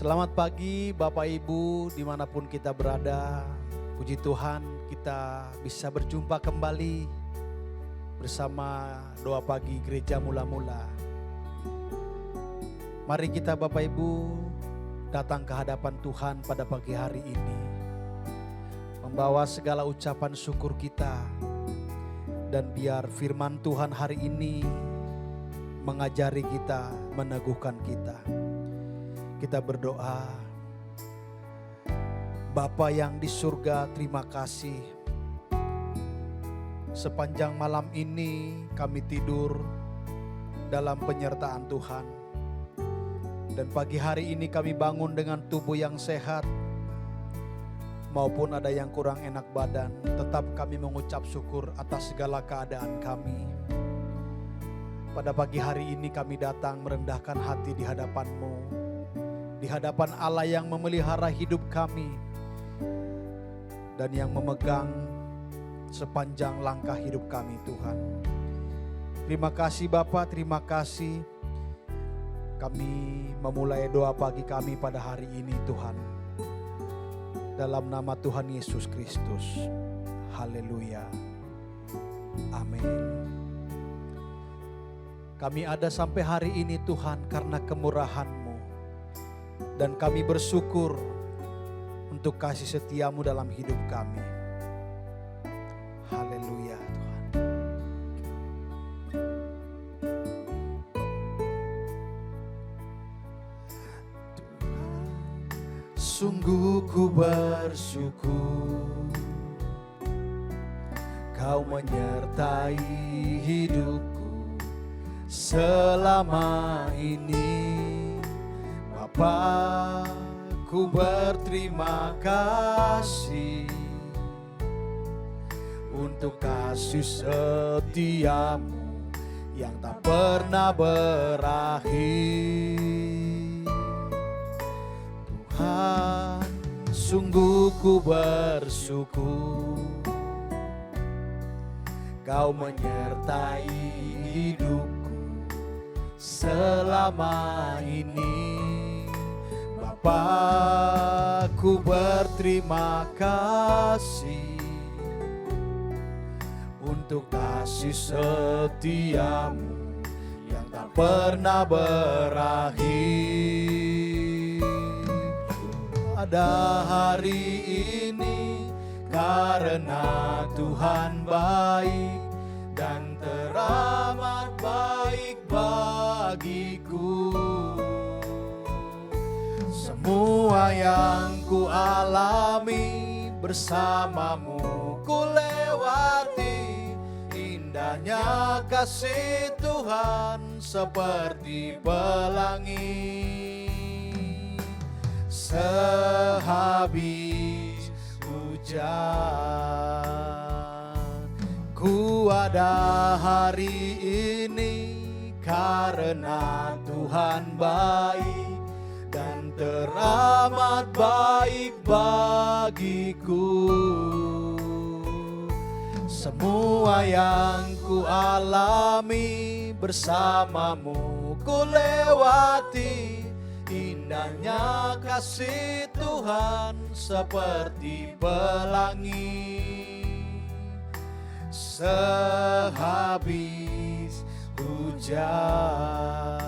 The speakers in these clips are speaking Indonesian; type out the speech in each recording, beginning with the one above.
Selamat pagi Bapak Ibu dimanapun kita berada. Puji Tuhan kita bisa berjumpa kembali bersama doa pagi gereja mula-mula. Mari kita Bapak Ibu datang ke hadapan Tuhan pada pagi hari ini. Membawa segala ucapan syukur kita. Dan biar firman Tuhan hari ini mengajari kita, meneguhkan kita. Kita berdoa, Bapa yang di surga, terima kasih. Sepanjang malam ini kami tidur dalam penyertaan Tuhan. Dan pagi hari ini kami bangun dengan tubuh yang sehat, maupun ada yang kurang enak badan. Tetap kami mengucap syukur atas segala keadaan kami. Pada pagi hari ini kami datang merendahkan hati di hadapan-Mu. Di hadapan Allah yang memelihara hidup kami dan yang memegang sepanjang langkah hidup kami Tuhan. Terima kasih Bapa, terima kasih. Kami memulai doa pagi kami pada hari ini Tuhan. Dalam nama Tuhan Yesus Kristus. Haleluya. Amin. Kami ada sampai hari ini Tuhan karena kemurahan-Mu. Dan kami bersyukur untuk kasih setia-Mu dalam hidup kami. Haleluya Tuhan. Tuhan, sungguh ku bersyukur Kau menyertai hidupku selama ini. Bapa, ku berterima kasih untuk kasih setia-Mu yang tak pernah berakhir. Tuhan, sungguh ku bersyukur Kau menyertai hidupku selama ini. Bapa, ku berterima kasih untuk kasih setia-Mu yang tak pernah berakhir. Pada hari ini karena Tuhan baik dan teramat baik bagiku. Semua yang ku alami bersama-Mu ku lewati. Indahnya kasih Tuhan seperti pelangi. Sehabis hujan ku ada hari ini karena Tuhan baik dan teramat baik bagiku. Semua yang ku alami bersama-Mu ku lewati. Indahnya kasih Tuhan seperti pelangi. Sehabis hujan.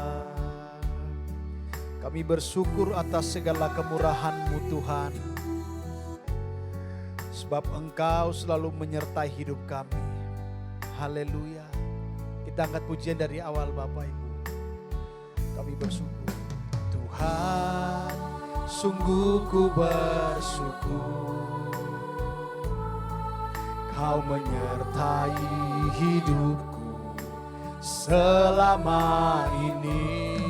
Kami bersyukur atas segala kemurahan-Mu Tuhan. Sebab Engkau selalu menyertai hidup kami. Haleluya. Kita angkat pujian dari awal Bapak Ibu. Kami bersyukur. Tuhan, sungguh ku bersyukur Kau menyertai hidupku selama ini.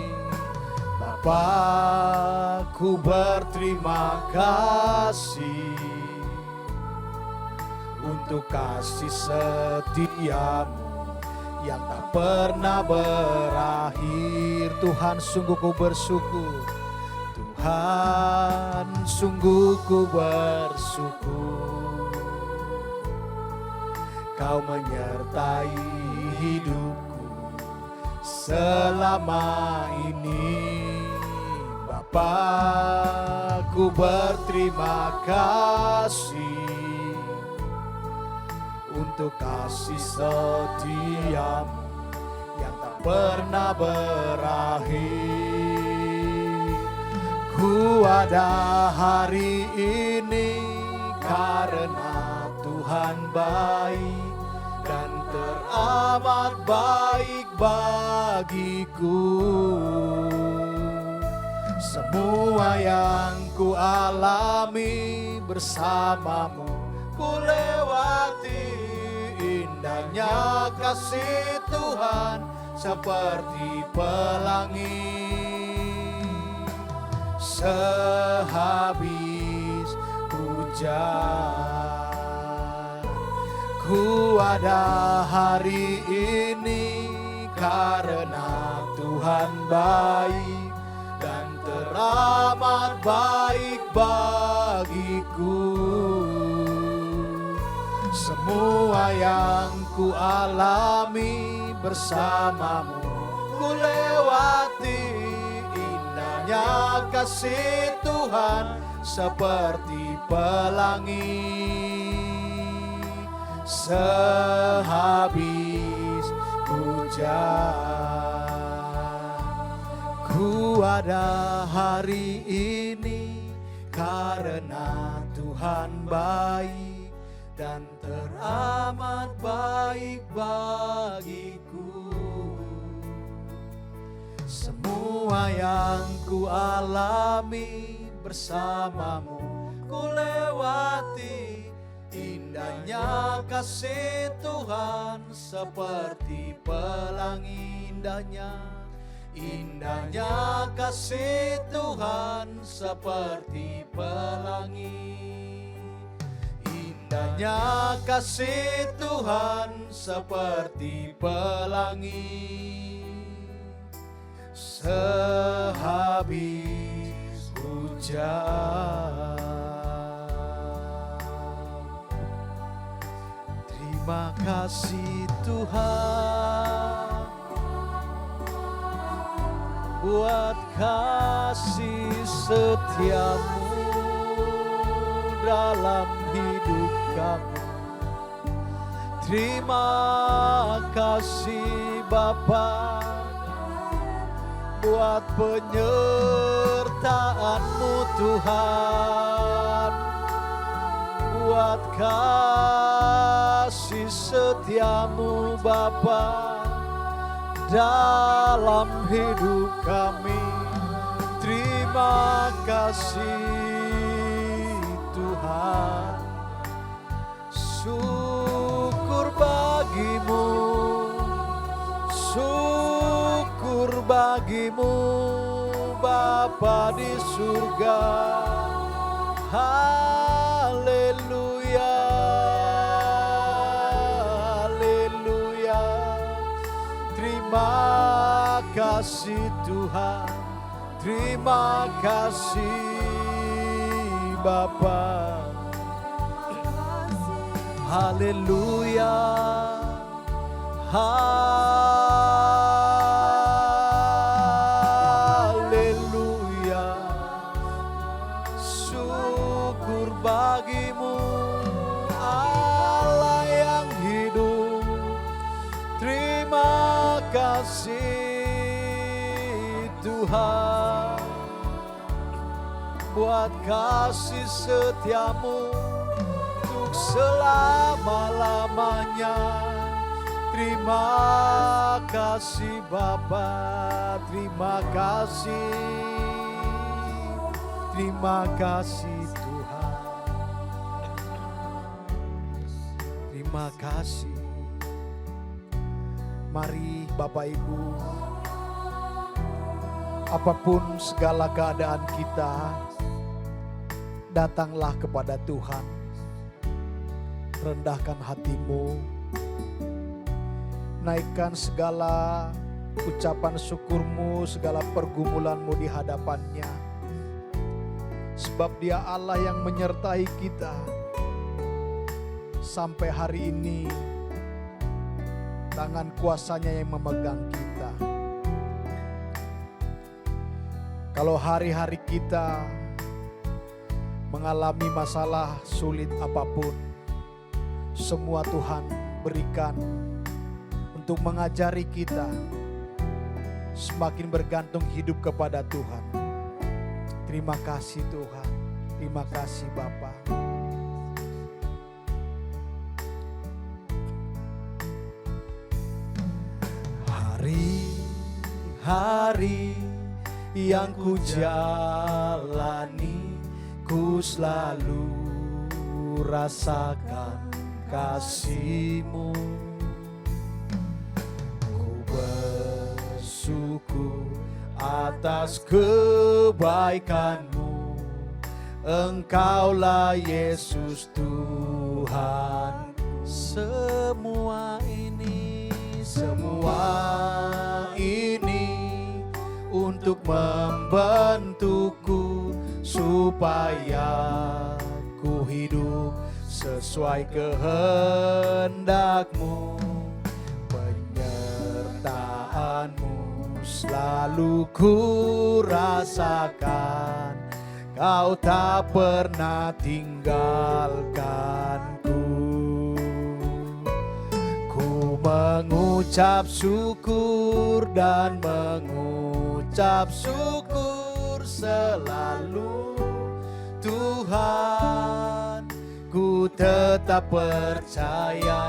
Bapa, ku berterima kasih untuk kasih setia-Mu yang tak pernah berakhir. Tuhan, sungguh ku bersyukur. Tuhan, sungguh ku bersyukur Kau menyertai hidupku selama ini. Bapa, Bapa, ku berterima kasih untuk kasih setiamu yang tak pernah berakhir. Ku ada hari ini karena Tuhan baik dan teramat baik bagiku. Semua yang ku alami bersamamu, ku lewati indahnya kasih Tuhan seperti pelangi. Sehabis hujan, ku ada hari ini karena Tuhan baik dan teramat baik bagiku. Semua yang ku alami bersamamu, ku lewati indahnya kasih Tuhan seperti pelangi. Sehabis hujan, ku ada hari ini karena Tuhan baik dan teramat baik bagiku. Semua yang ku alami bersamamu, ku lewati indahnya kasih Tuhan seperti pelangi. Indahnya kasih Tuhan seperti pelangi. Indahnya kasih Tuhan seperti pelangi. Sehabis hujan, terima kasih Tuhan buat kasih setiamu dalam hidup kami. Terima kasih Bapa buat penyertaan-Mu Tuhan, buat kasih setiamu Bapa dalam hidup kami. Terima kasih Tuhan, syukur bagimu, syukur bagimu Bapa di surga. Haleluya, haleluya. Terima kasih Tuhan, terima kasih Bapa. Haleluya, haleluya. Syukur bagimu Allah yang hidup. Terima kasih Tuhan buat kasih setiamu untuk selama-lamanya. Terima kasih Bapa, terima kasih, terima kasih Tuhan, terima kasih. Mari Bapak Ibu, apapun segala keadaan kita, datanglah kepada Tuhan. Rendahkan hatimu, naikkan segala ucapan syukurmu, segala pergumulanmu di hadapannya. Sebab Dia Allah yang menyertai kita sampai hari ini. Tangan kuasanya yang memegang kita. Kalau hari-hari kita mengalami masalah sulit apapun, semua Tuhan berikan untuk mengajari kita semakin bergantung hidup kepada Tuhan. Terima kasih Tuhan, terima kasih Bapa. Hari-hari yang ku jalani, ku selalu rasakan kasih-Mu. Ku bersyukur atas kebaikan-Mu. Engkaulah Yesus Tuhan. Semua ini untuk membentukku supaya ku hidup sesuai kehendak-Mu. Penyertaan-Mu selalu ku rasakan, Kau tak pernah tinggalkanku. Ku mengucap syukur dan mengucap syukur selalu Tuhan. Ku tetap percaya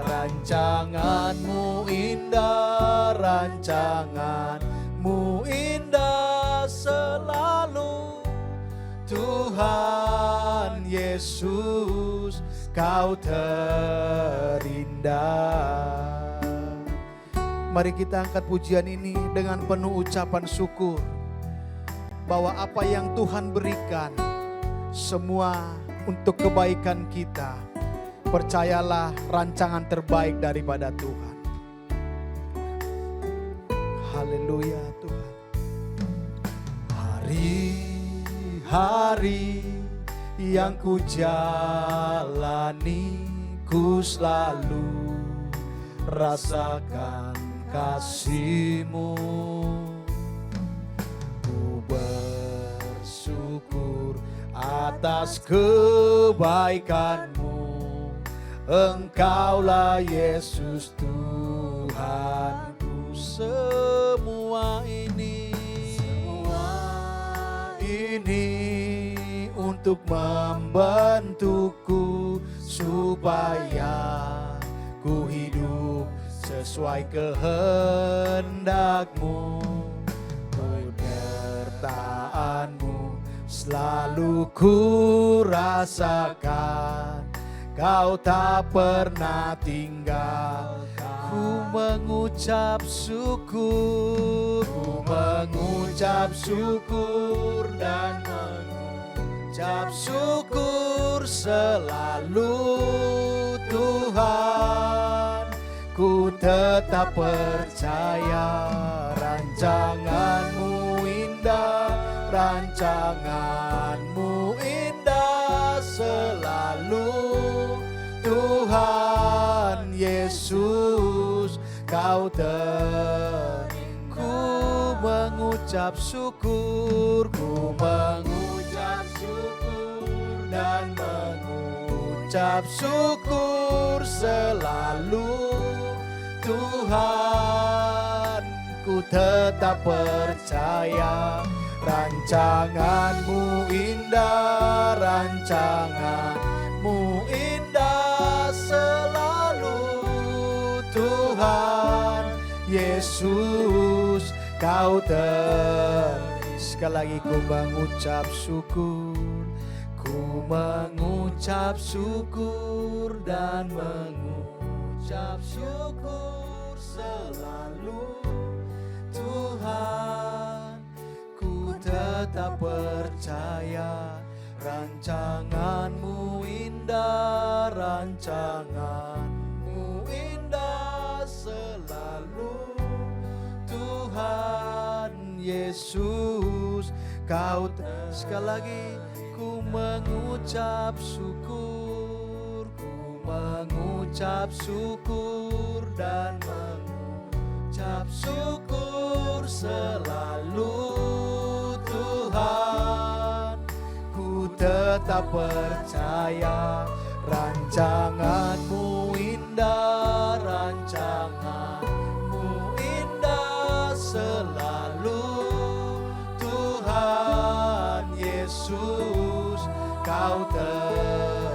rancangan-Mu indah, rancangan-Mu indah selalu Tuhan Yesus, Kau terindah. Mari kita angkat pujian ini dengan penuh ucapan syukur bahwa apa yang Tuhan berikan semua untuk kebaikan kita. Percayalah, rancangan terbaik daripada Tuhan. Haleluya Tuhan. Hari-hari yang ku jalani, ku selalu rasakan kasih-Mu. Ku bersyukur atas kebaikan-Mu. Engkaulah Yesus Tuhanku. Semua ini untuk membentukku supaya ku hidup sesuai kehendak-Mu. Penyertaan-Mu selalu ku rasakan, Kau tak pernah tinggalkan. Ku mengucap syukur, dan mengucap syukur selalu Tuhan. Ku tetap percaya rancangan-Mu indah, rancangan-Mu indah selalu Tuhan Yesus, Kau ku mengucap syukur, dan mengucap syukur selalu Tuhan. Ku tetap percaya rancangan-Mu indah, rancangan-Mu indah selalu Tuhan Yesus, Kau sekali lagi ku mengucap syukur, dan mengucap syukur selalu Tuhan. Ku tetap percaya rancangan-Mu indah, rancangan-Mu indah selalu Tuhan Yesus, Kau sekali lagi ku mengucap syukur, dan mengucap syukur selalu tak percaya. Rancanganmu indah, rancanganmu indah selalu. Tuhan Yesus, kau terindah.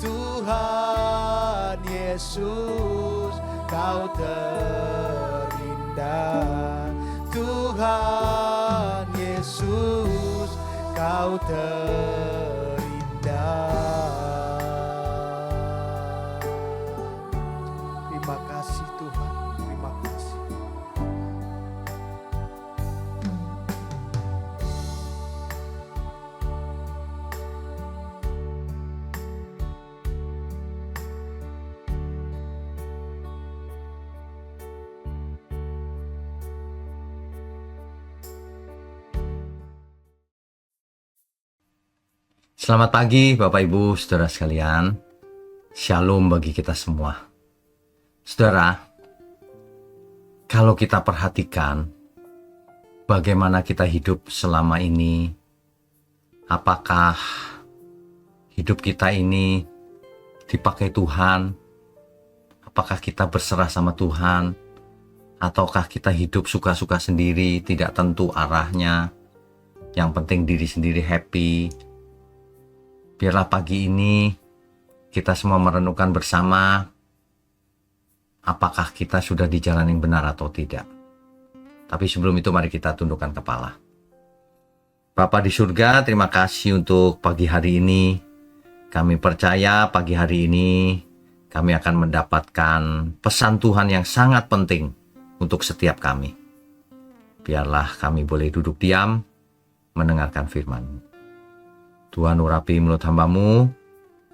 Tuhan Yesus, kau terindah. Tuhan Yesus, kau terindah. Terima kasih Tuhan, terima kasih. Selamat pagi Bapak Ibu Saudara sekalian. Shalom bagi kita semua. Saudara, kalau kita perhatikan bagaimana kita hidup selama ini, apakah hidup kita ini dipakai Tuhan? Apakah kita berserah sama Tuhan? Ataukah kita hidup suka-suka sendiri, tidak tentu arahnya? Yang penting diri sendiri happy. Biarlah pagi ini kita semua merenungkan bersama apakah kita sudah di jalan yang benar atau tidak. Tapi sebelum itu mari kita tundukkan kepala. Bapa di surga, terima kasih untuk pagi hari ini. Kami percaya pagi hari ini kami akan mendapatkan pesan Tuhan yang sangat penting untuk setiap kami. Biarlah kami boleh duduk diam mendengarkan firman-Mu. Tuhan urapi mulut hamba-Mu,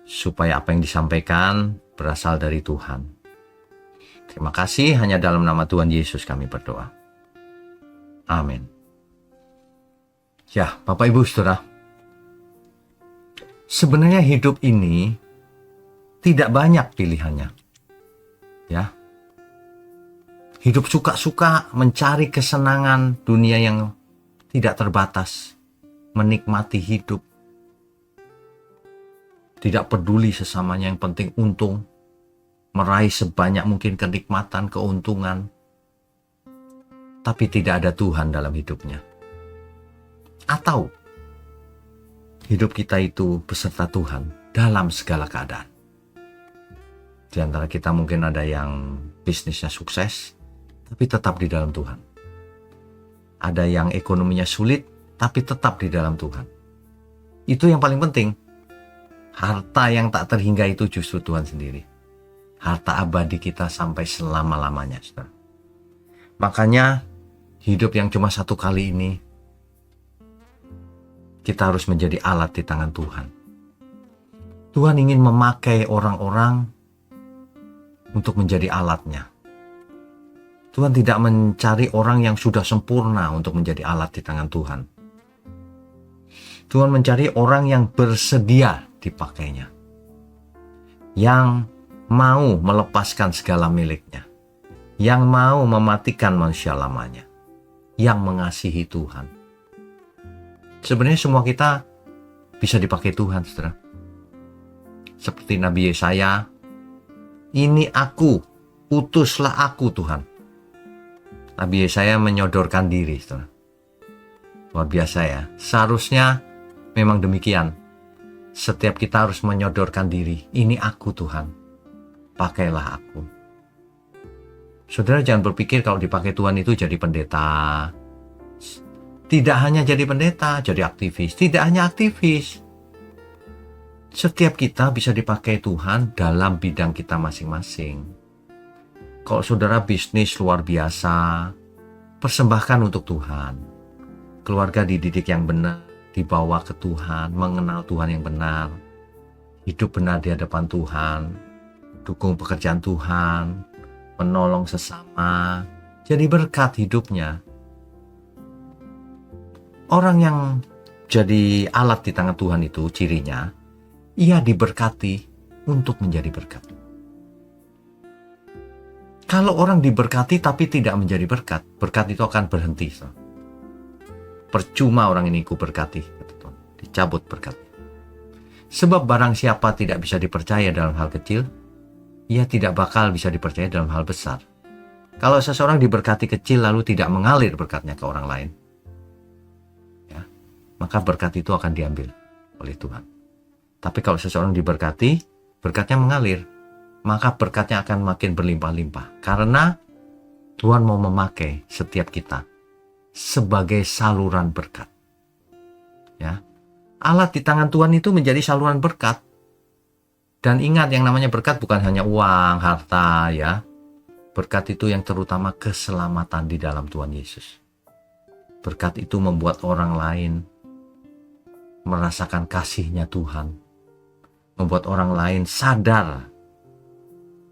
supaya apa yang disampaikan berasal dari Tuhan. Terima kasih, hanya dalam nama Tuhan Yesus kami berdoa. Amin. Ya, Bapak Ibu Saudara, sebenarnya hidup ini tidak banyak pilihannya. Ya. Hidup suka-suka mencari kesenangan dunia yang tidak terbatas, menikmati hidup. Tidak peduli sesamanya, yang penting untung, meraih sebanyak mungkin kenikmatan, keuntungan. Tapi tidak ada Tuhan dalam hidupnya. Atau hidup kita itu beserta Tuhan dalam segala keadaan. Di antara kita mungkin ada yang bisnisnya sukses, tapi tetap di dalam Tuhan. Ada yang ekonominya sulit, tapi tetap di dalam Tuhan. Itu yang paling penting. Harta yang tak terhingga itu justru Tuhan sendiri. Harta abadi kita sampai selama-lamanya, saudara. Makanya hidup yang cuma satu kali ini, kita harus menjadi alat di tangan Tuhan. Tuhan ingin memakai orang-orang untuk menjadi alatnya. Tuhan tidak mencari orang yang sudah sempurna untuk menjadi alat di tangan Tuhan. Tuhan mencari orang yang bersedia dipakainya, yang mau melepaskan segala miliknya, yang mau mematikan manusia lamanya, yang mengasihi Tuhan. Sebenarnya semua kita bisa dipakai Tuhan, saudara. Seperti Nabi Yesaya, ini aku, utuslah aku Tuhan. Nabi Yesaya menyodorkan diri, saudara. Luar biasa ya. Seharusnya memang demikian. Setiap kita harus menyodorkan diri. Ini aku Tuhan. Pakailah aku. Saudara jangan berpikir kalau dipakai Tuhan itu jadi pendeta. Tidak hanya jadi pendeta, jadi aktivis. Tidak hanya aktivis. Setiap kita bisa dipakai Tuhan dalam bidang kita masing-masing. Kalau saudara bisnis luar biasa, persembahkan untuk Tuhan. Keluarga dididik yang benar, dibawa ke Tuhan, mengenal Tuhan yang benar, hidup benar di hadapan Tuhan, dukung pekerjaan Tuhan, menolong sesama, jadi berkat hidupnya. Orang yang jadi alat di tangan Tuhan itu cirinya, ia diberkati untuk menjadi berkat. Kalau orang diberkati tapi tidak menjadi berkat, berkat itu akan berhenti. Percuma orang ini ku berkati. dicabut berkatnya. Sebab barang siapa tidak bisa dipercaya dalam hal kecil, ia tidak bakal bisa dipercaya dalam hal besar. Kalau seseorang diberkati kecil lalu tidak mengalir berkatnya ke orang lain, ya, maka berkat itu akan diambil oleh Tuhan. Tapi kalau seseorang diberkati, berkatnya mengalir, maka berkatnya akan makin berlimpah-limpah. Karena Tuhan mau memakai setiap kita sebagai saluran berkat. Ya, alat di tangan Tuhan itu menjadi saluran berkat. Dan ingat, yang namanya berkat bukan hanya uang, harta, ya. Berkat itu yang terutama keselamatan di dalam Tuhan Yesus. Berkat itu membuat orang lain merasakan kasih-Nya Tuhan. Membuat orang lain sadar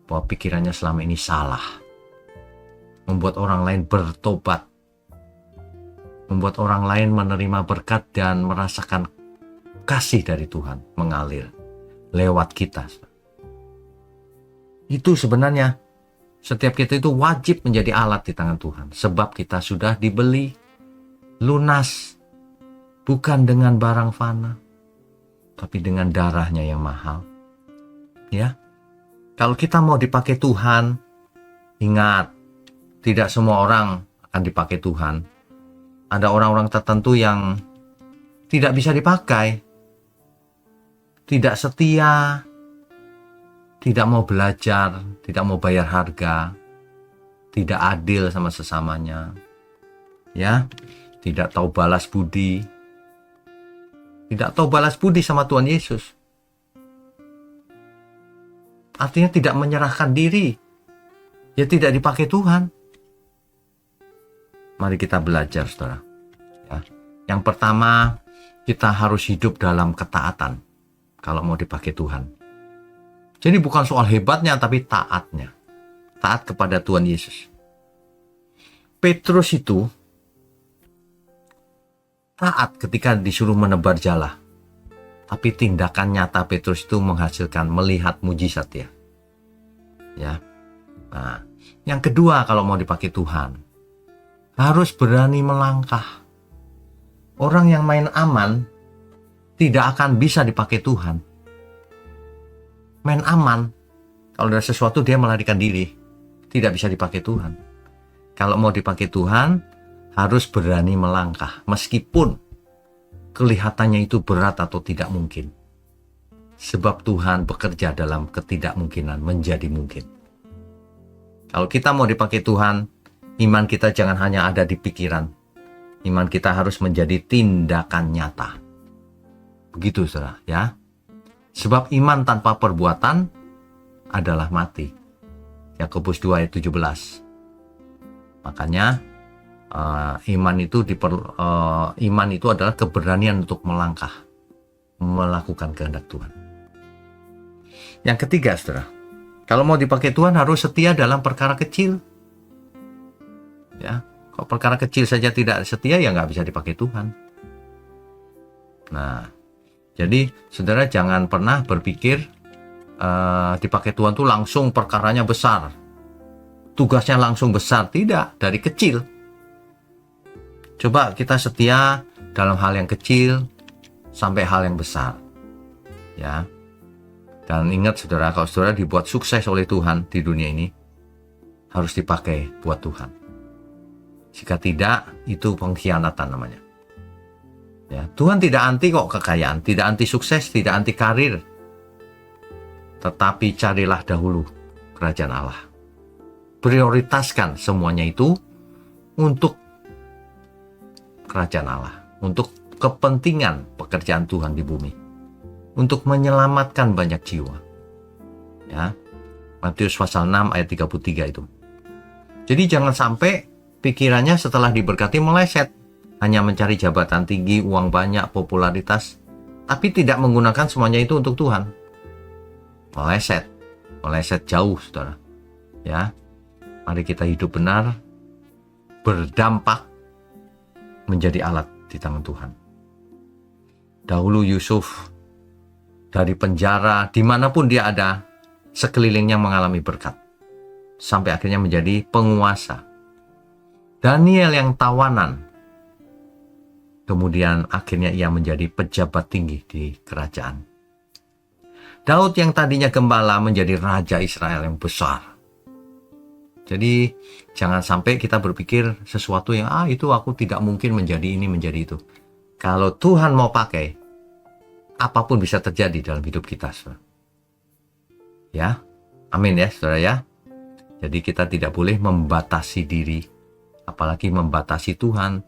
bahwa pikirannya selama ini salah. Membuat orang lain bertobat. Membuat orang lain menerima berkat dan merasakan kasih dari Tuhan mengalir lewat kita. Itu sebenarnya setiap kita itu wajib menjadi alat di tangan Tuhan. Sebab kita sudah dibeli lunas. Bukan dengan barang fana, tapi dengan darahnya yang mahal. Ya, kalau kita mau dipakai Tuhan, ingat, tidak semua orang akan dipakai Tuhan. Ada orang-orang tertentu yang tidak bisa dipakai. Tidak setia, tidak mau belajar, tidak mau bayar harga, tidak adil sama sesamanya, ya, tidak tahu balas budi, tidak tahu balas budi sama Tuhan Yesus. Artinya tidak menyerahkan diri, ya tidak dipakai Tuhan. Mari kita belajar, saudara. Ya. Yang pertama, kita harus hidup dalam ketaatan kalau mau dipakai Tuhan. Jadi bukan soal hebatnya, tapi taatnya. Taat kepada Tuhan Yesus. Petrus itu taat ketika disuruh menebar jala. Tapi tindakan nyata Petrus itu menghasilkan melihat mujizat ya. Ya. Nah, yang kedua kalau mau dipakai Tuhan, harus berani melangkah. Orang yang main aman tidak akan bisa dipakai Tuhan. Main aman, kalau ada sesuatu dia melarikan diri, tidak bisa dipakai Tuhan. Kalau mau dipakai Tuhan, harus berani melangkah, meskipun kelihatannya itu berat atau tidak mungkin. Sebab Tuhan bekerja dalam ketidakmungkinan menjadi mungkin. Kalau kita mau dipakai Tuhan, iman kita jangan hanya ada di pikiran. Iman kita harus menjadi tindakan nyata. Begitu, saudara, ya. Sebab iman tanpa perbuatan adalah mati. Yakobus 2 ayat 17. Makanya iman itu adalah keberanian untuk melangkah, melakukan kehendak Tuhan. Yang ketiga, saudara, kalau mau dipakai Tuhan harus setia dalam perkara kecil. Ya, kalau perkara kecil saja tidak setia, ya nggak bisa dipakai Tuhan. Nah, jadi saudara jangan pernah berpikir dipakai Tuhan tuh langsung perkaranya besar, tugasnya langsung besar. Tidak, dari kecil. Coba kita setia dalam hal yang kecil sampai hal yang besar, ya. Dan ingat, saudara, kalau saudara dibuat sukses oleh Tuhan di dunia ini, harus dipakai buat Tuhan. Jika tidak, itu pengkhianatan namanya. Ya, Tuhan tidak anti kok kekayaan, tidak anti sukses, tidak anti karir. Tetapi carilah dahulu kerajaan Allah. Prioritaskan semuanya itu untuk kerajaan Allah, untuk kepentingan pekerjaan Tuhan di bumi, untuk menyelamatkan banyak jiwa. Ya, Matius pasal 6 ayat 33 itu. Jadi jangan sampai pikirannya setelah diberkati meleset, hanya mencari jabatan tinggi, uang banyak, popularitas, tapi tidak menggunakan semuanya itu untuk Tuhan. Meleset jauh, saudara. Ya, mari kita hidup benar, berdampak, menjadi alat di tangan Tuhan. Dahulu Yusuf dari penjara, dimanapun dia ada, sekelilingnya mengalami berkat, sampai akhirnya menjadi penguasa. Daniel yang tawanan, Kemudian akhirnya ia menjadi pejabat tinggi di kerajaan. Daud yang tadinya gembala menjadi raja Israel yang besar. Jadi jangan sampai kita berpikir sesuatu yang itu aku tidak mungkin menjadi ini, menjadi itu. Kalau Tuhan mau pakai, apapun bisa terjadi dalam hidup kita, saudara. Ya, amin ya saudara ya. Jadi kita tidak boleh membatasi diri, apalagi membatasi Tuhan.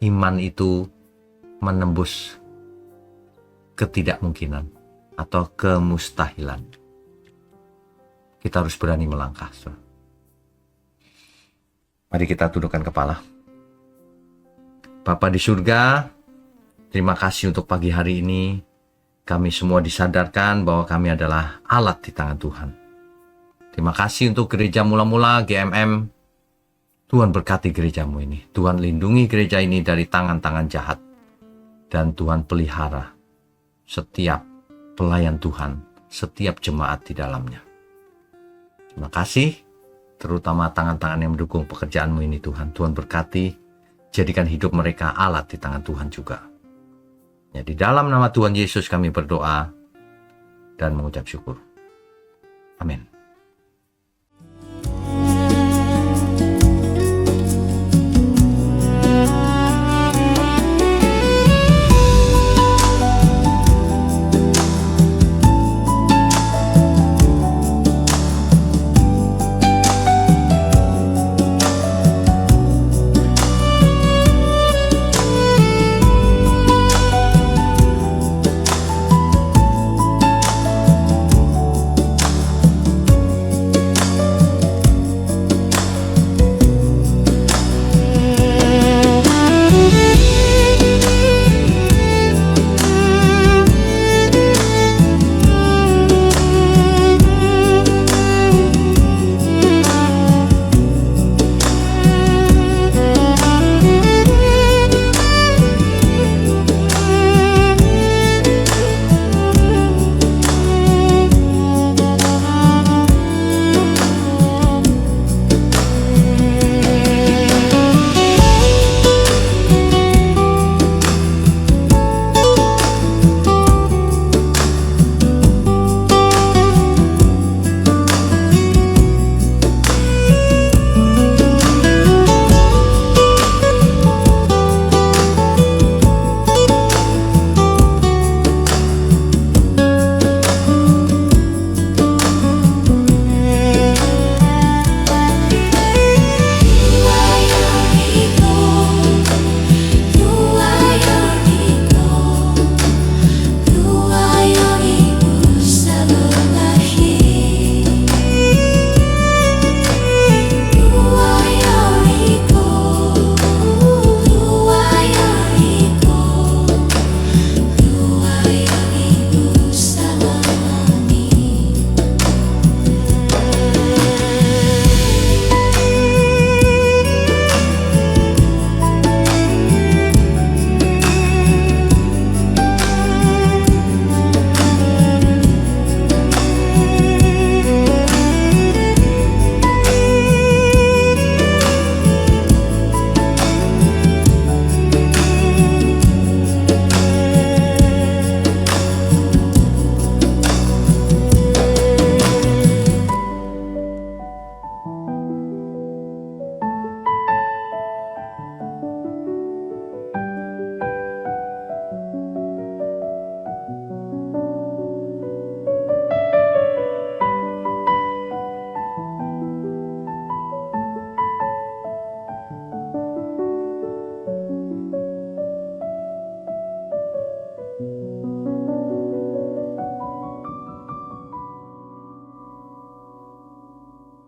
Iman itu menembus ketidakmungkinan atau kemustahilan. Kita harus berani melangkah. Saudara. Mari kita tundukkan kepala. Bapa di surga, terima kasih untuk pagi hari ini. Kami semua disadarkan bahwa kami adalah alat di tangan Tuhan. Terima kasih untuk gereja mula-mula GMM. Tuhan berkati gerejamu ini. Tuhan lindungi gereja ini dari tangan-tangan jahat. Dan Tuhan pelihara setiap pelayan Tuhan, setiap jemaat di dalamnya. Terima kasih, terutama tangan-tangan yang mendukung pekerjaanmu ini Tuhan. Tuhan berkati, jadikan hidup mereka alat di tangan Tuhan juga. Ya, di dalam nama Tuhan Yesus kami berdoa dan mengucap syukur. Amin.